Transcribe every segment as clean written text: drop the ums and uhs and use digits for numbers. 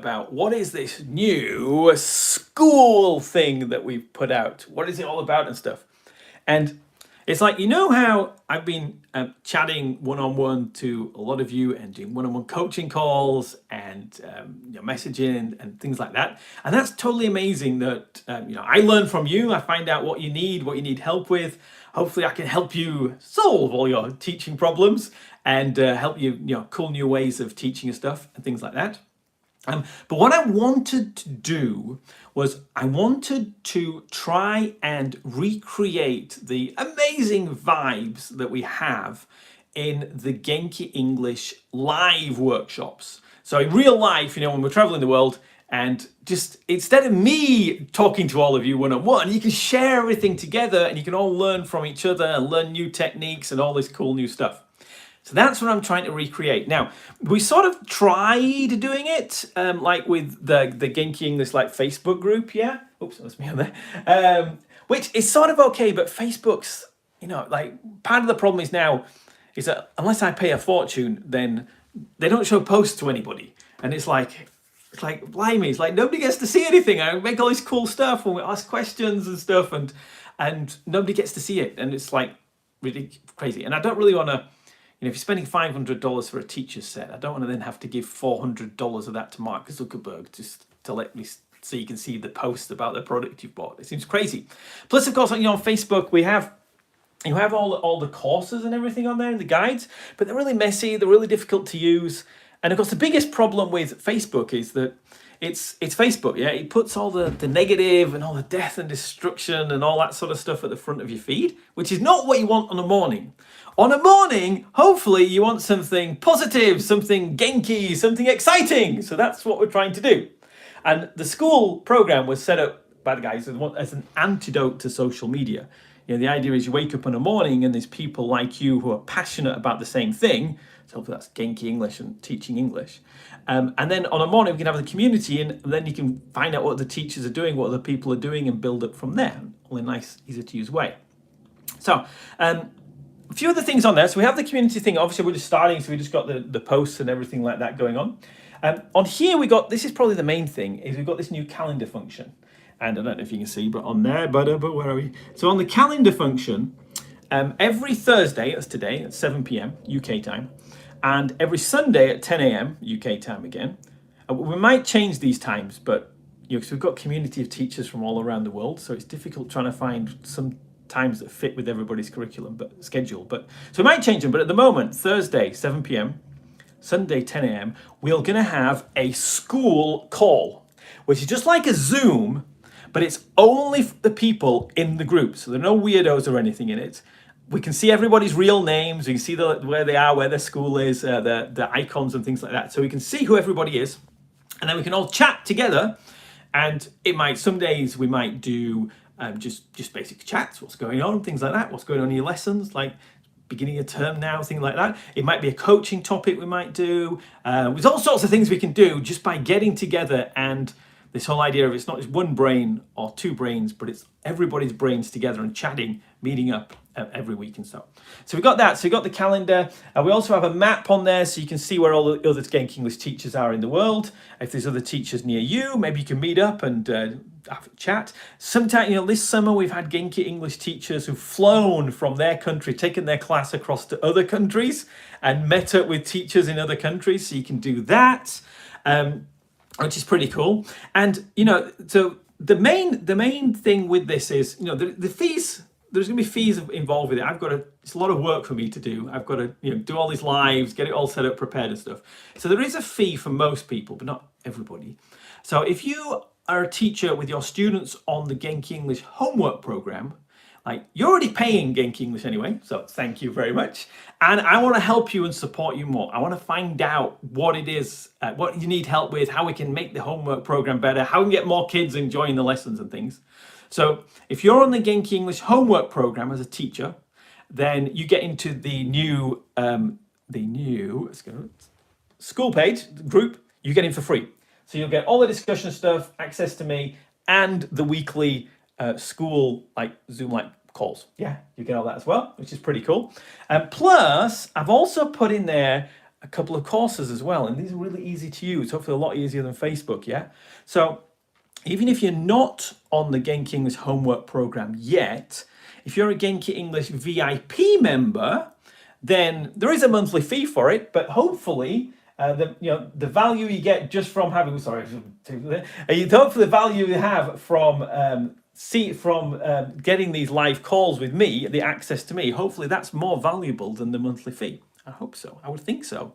about what is this new Skool thing that we've put out? What is it all about and stuff? And it's like, you know how I've been chatting one-on-one to a lot of you and doing one-on-one coaching calls and messaging and things like that. And that's totally amazing that, I learn from you. I find out what you need help with. Hopefully I can help you solve all your teaching problems and help you, cool new ways of teaching and stuff and things like that. But what I wanted to do was I wanted to try and recreate the amazing vibes that we have in the Genki English live workshops. So in real life, when we're traveling the world, and just instead of me talking to all of you one-on-one, you can share everything together and you can all learn from each other and learn new techniques and all this cool new stuff. So that's what I'm trying to recreate. Now, we sort of tried doing it, like with the Genki English like Facebook group, yeah? Oops, that's me on there. Which is sort of okay, but Facebook's, part of the problem is now is that unless I pay a fortune, then they don't show posts to anybody. And it's like blimey, it's like nobody gets to see anything. I make all this cool stuff and we ask questions and stuff and nobody gets to see it. And it's like really crazy. And I don't really want to, if you're spending $500 for a teacher's set, I don't want to then have to give $400 of that to Mark Zuckerberg just to let me so you can see the post about the product you've bought. It seems crazy. Plus, of course, on Facebook, you have all the courses and everything on there and the guides, but they're really messy. They're really difficult to use. And of course, the biggest problem with Facebook is that it's Facebook, yeah? It puts all the negative and all the death and destruction and all that sort of stuff at the front of your feed, which is not what you want on a morning. On a morning, hopefully you want something positive, something Genki, something exciting. So that's what we're trying to do. And the Skool program was set up by the guys as an antidote to social media. The idea is you wake up in the morning and there's people like you who are passionate about the same thing. So hopefully that's Genki English and teaching English. And then on a morning we can have the community and then you can find out what the teachers are doing, what other people are doing and build up from there. All in a nice, easy to use way. So a few other things on there. So we have the community thing. Obviously we're just starting, so we just got the posts and everything like that going on. On here we got, this is probably the main thing, is we've got this new calendar function. And I don't know if you can see, but on there, but where are we? So on the calendar function, every Thursday, that's today, at 7 p.m. UK time, and every Sunday at 10 a.m. UK time again. We might change these times, but because we've got community of teachers from all around the world, so it's difficult trying to find some times that fit with everybody's curriculum schedule. But so we might change them, but at the moment, Thursday, 7 p.m., Sunday, 10 a.m., we're going to have a Skool call, which is just like a Zoom, but it's only for the people in the group. So there are no weirdos or anything in it. We can see everybody's real names. We can see where they are, where their school is, the icons and things like that. So we can see who everybody is. And then we can all chat together. And some days we might do just basic chats, what's going on, things like that, what's going on in your lessons, like beginning of term now, things like that. It might be a coaching topic we might do. There's all sorts of things we can do just by getting together, and this whole idea of it's not just one brain or two brains, but it's everybody's brains together and chatting, meeting up every week and so. So we got that. So we got the calendar. We also have a map on there so you can see where all the other Genki English teachers are in the world. If there's other teachers near you, maybe you can meet up and have a chat. Sometimes, this summer we've had Genki English teachers who've flown from their country, taken their class across to other countries and met up with teachers in other countries. So you can do that. Which is pretty cool. And, so the main thing with this is, the fees, there's going to be fees involved with it. It's a lot of work for me to do. I've got to, do all these lives, get it all set up, prepared and stuff. So there is a fee for most people, but not everybody. So if you are a teacher with your students on the Genki English homework program, you're already paying Genki English anyway, so thank you very much. And I want to help you and support you more. I want to find out what it is, what you need help with, how we can make the homework program better, how we can get more kids enjoying the lessons and things. So if you're on the Genki English homework program as a teacher, then you get into the new let's go, Skool page, group, you get in for free. So you'll get all the discussion stuff, access to me, and the weekly Skool Zoom calls. Yeah, you get all that as well, which is pretty cool. Plus, I've also put in there a couple of courses as well, and these are really easy to use, hopefully a lot easier than Facebook, yeah? So even if you're not on the Genki English homework program yet, if you're a Genki English VIP member, then there is a monthly fee for it, but hopefully the value you get just from having hopefully the value you have from getting these live calls with me, the access to me, hopefully that's more valuable than the monthly fee. I hope so. I would think so.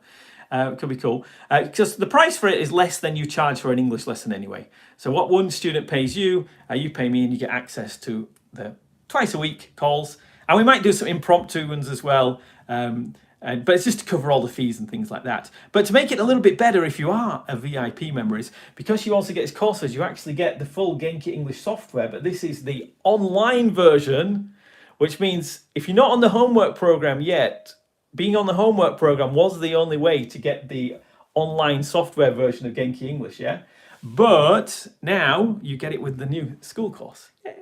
It could be cool because the price for it is less than you charge for an English lesson anyway. So what one student pays you, you pay me, and you get access to the twice a week calls. And we might do some impromptu ones as well. But it's just to cover all the fees and things like that. But to make it a little bit better, if you are a VIP member, is because you also get his courses, you actually get the full Genki English software. But this is the online version, which means if you're not on the homework program yet, being on the homework program was the only way to get the online software version of Genki English, yeah? But now you get it with the new school course. Yay.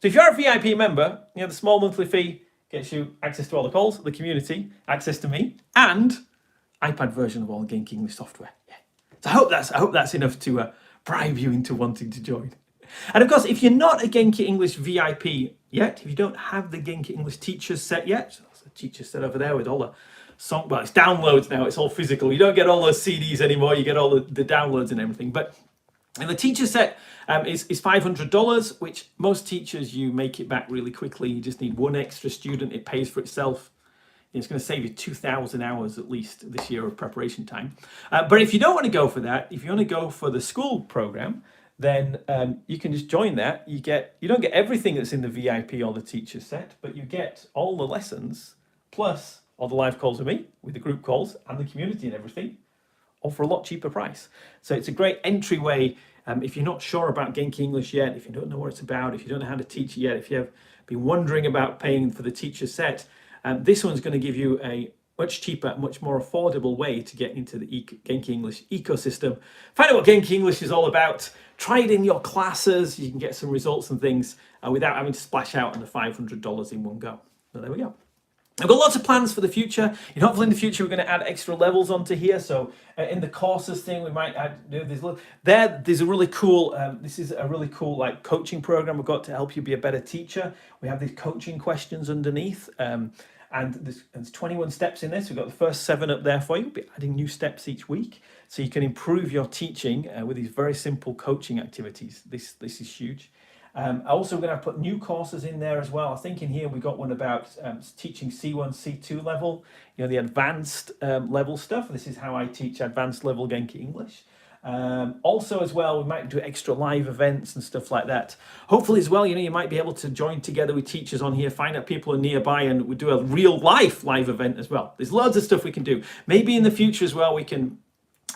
So if you're a VIP member, the small monthly fee gets you access to all the calls, the community, access to me, and iPad version of all the Genki English software. Yeah. So I hope that's enough to bribe you into wanting to join. And of course, if you're not a Genki English VIP yet, if you don't have the Genki English teachers set yet, so that's the teacher set over there with all the song, well, it's downloads now, it's all physical. You don't get all those CDs anymore, you get all the downloads and everything. But and the teacher set is $500, which most teachers, you make it back really quickly. You just need one extra student, it pays for itself. It's going to save you 2,000 hours at least this year of preparation time. But if you don't want to go for that, if you want to go for the school program, then you can just join that. You don't get everything that's in the VIP or the teacher set, but you get all the lessons, plus all the live calls with me, with the group calls and the community and everything, all for a lot cheaper price. So it's a great entryway if you're not sure about Genki English yet, if you don't know what it's about, if you don't know how to teach it yet, if you have been wondering about paying for the teacher set, this one's going to give you a much cheaper, much more affordable way to get into the Genki English ecosystem. Find out what Genki English is all about. Try it in your classes. You can get some results and things without having to splash out on the $500 in one go. So there we go. I've got lots of plans for the future. Hopefully in the future we're going to add extra levels onto here. So in the courses thing, we might add there's a really cool. This is a really cool coaching program we've got to help you be a better teacher. We have these coaching questions underneath. And there's 21 steps in this. We've got the first 7 up there for you. We'll be adding new steps each week, so you can improve your teaching with these very simple coaching activities. This is huge. Also, we're going to put new courses in there as well. I think in here we got one about teaching C1, C2 level, the advanced level stuff. This is how I teach advanced level Genki English. Also as well, we might do extra live events and stuff like that. Hopefully as well, you might be able to join together with teachers on here, find out people who are nearby, and we do a real life live event as well. There's loads of stuff we can do. Maybe in the future as well, we can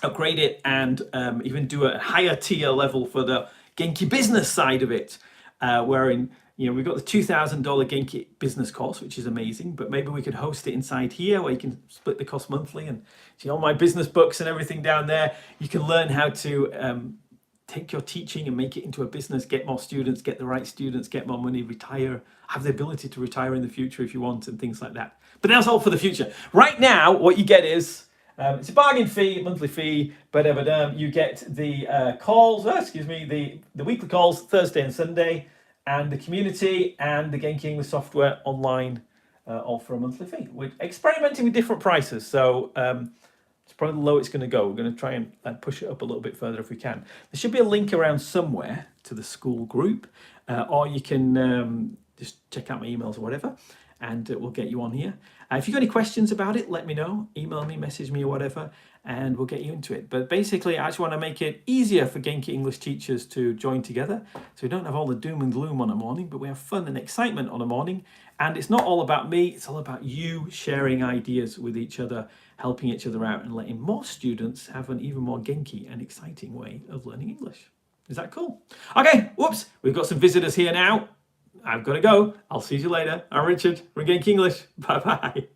upgrade it and even do a higher tier level for the Genki business side of it, wherein we've got the $2,000 Genki business course, which is amazing, but maybe we could host it inside here where you can split the cost monthly and see all my business books and everything down there. You can learn how to take your teaching and make it into a business, get more students, get the right students, get more money, retire, have the ability to retire in the future if you want, and things like that. But that's all for the future. Right now, what you get is, it's a bargain fee, monthly fee, but you get the calls, the weekly calls Thursday and Sunday, and the community and the Genki English software online, all for a monthly fee. We're experimenting with different prices, so it's probably the lowest it's going to go. We're going to try and push it up a little bit further if we can. There should be a link around somewhere to the Skool group, or you can just check out my emails or whatever, and we'll get you on here. If you've got any questions about it, let me know. Email me, message me or whatever, and we'll get you into it. But basically, I just want to make it easier for Genki English teachers to join together, so we don't have all the doom and gloom on a morning, but we have fun and excitement on a morning. And it's not all about me, it's all about you sharing ideas with each other, helping each other out, and letting more students have an even more Genki and exciting way of learning English. Is that cool? Okay, whoops, we've got some visitors here now. I've got to go. I'll see you later. I'm Richard from Genki English. Bye-bye.